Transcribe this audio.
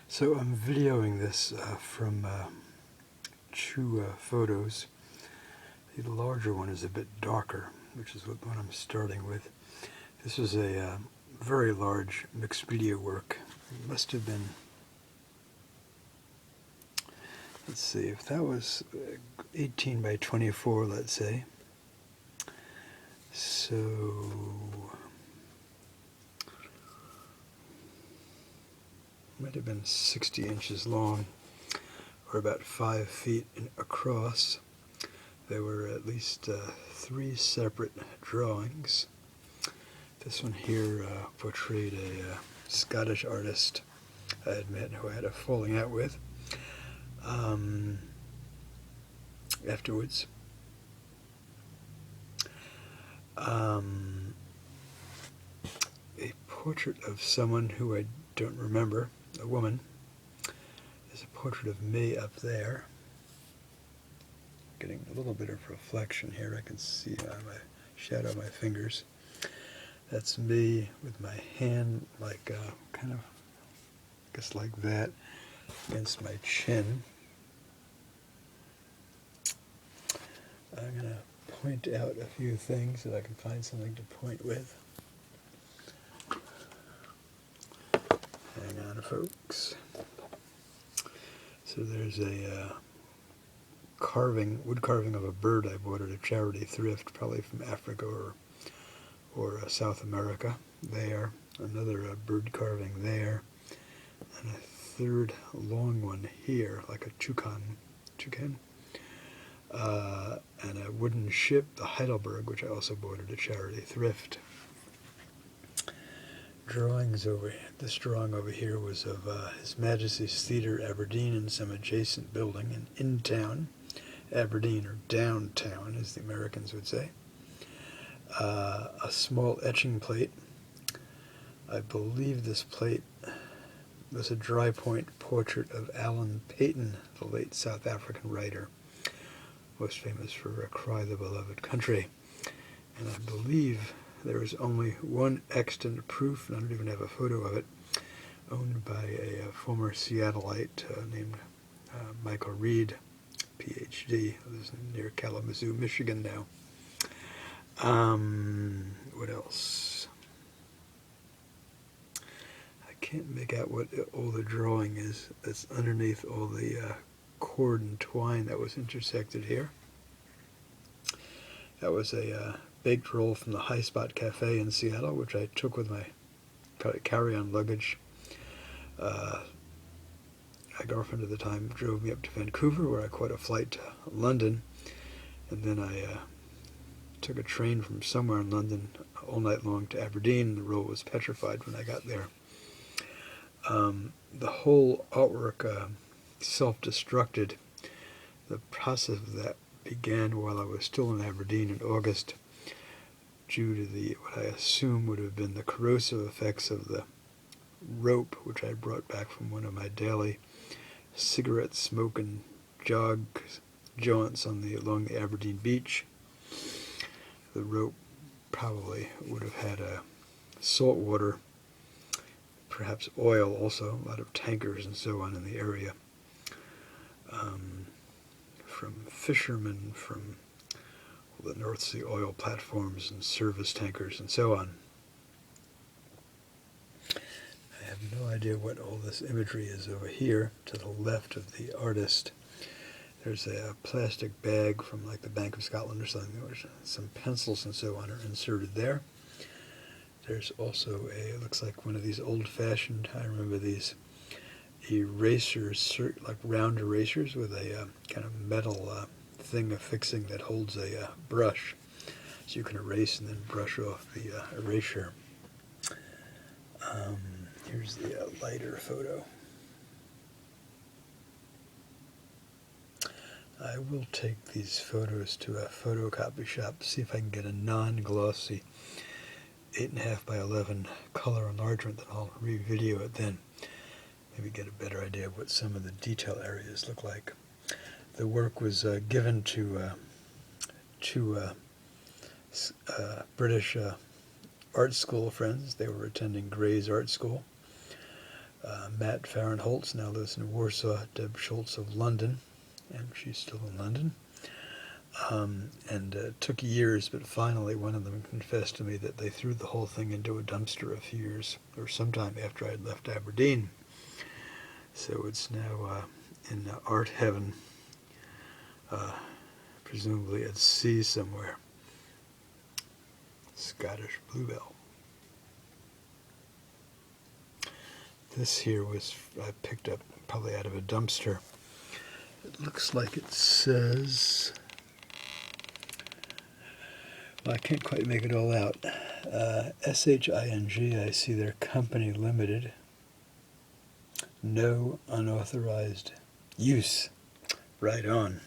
So I'm videoing this from two photos. The larger one is a bit darker, which is what one I'm starting with. This was a very large mixed media work. It must have been, let's see, if that was 18 by 24, let's say. So might have been 60 inches long, or about 5 feet across. There were at least 3 separate drawings. This one here portrayed a Scottish artist, I admit, who I had a falling out with afterwards. A portrait of someone who I don't remember, a woman. There's a portrait of me up there. Getting a little bit of reflection here. I can see my shadow of my fingers. That's me with my hand like kind of, I guess like that, against my chin. I'm going to point out a few things so that I can find something to point with. Hang on, folks. So there's a wood carving of a bird I bought at a charity thrift, probably from Africa or South America. There, another bird carving there, and a third long one here, like a toucan, and a wooden ship, the Heidelberg, which I also bought at a charity thrift. Drawings over here. This drawing over here was of His Majesty's Theatre, Aberdeen, and some adjacent building in town, Aberdeen, or downtown, as the Americans would say. A small etching plate. I believe this plate was a dry point portrait of Alan Paton, the late South African writer, most famous for Cry the Beloved Country. And I believe there is only one extant proof, and I don't even have a photo of it, owned by a former Seattleite named Michael Reed, PhD, who lives near Kalamazoo, Michigan now. What else? I can't make out what all the drawing is that's underneath all the cord and twine that was intersected here. That was a baked roll from the High Spot Cafe in Seattle, which I took with my carry-on luggage. My girlfriend at the time drove me up to Vancouver, where I caught a flight to London, and then I took a train from somewhere in London all night long to Aberdeen. The roll was petrified when I got there. The whole artwork self-destructed. The process of that began while I was still in Aberdeen in August, due to what I assume would have been the corrosive effects of the rope, which I brought back from one of my daily cigarette smoking jaunts along the Aberdeen beach. The rope probably would have had salt water, perhaps oil also, a lot of tankers and so on in the area, from fishermen, from the North Sea oil platforms and service tankers and so on. I have no idea what all this imagery is over here to the left of the artist. There's a plastic bag from like the Bank of Scotland or something, where some pencils and so on are inserted there. There's also it looks like one of these old-fashioned, I remember these erasers, like round erasers with a kind of metal thing affixing that holds a brush, so you can erase and then brush off the erasure. Here's the lighter photo. I will take these photos to a photocopy shop, see if I can get a non-glossy 8.5 by 11 color enlargement, then I'll revideo it then. Maybe get a better idea of what some of the detail areas look like. The work was given to two British art school friends. They were attending Gray's Art School. Matt Farrenholtz now lives in Warsaw. Deb Schultz of London, and she's still in London. It took years, but finally one of them confessed to me that they threw the whole thing into a dumpster a few years, or sometime after I had left Aberdeen. So it's now in art heaven, presumably at sea somewhere. Scottish Bluebell. This here was I picked up probably out of a dumpster. It looks like it says, well, I can't quite make it all out. SHING, I see their company limited. No unauthorized use. Right on.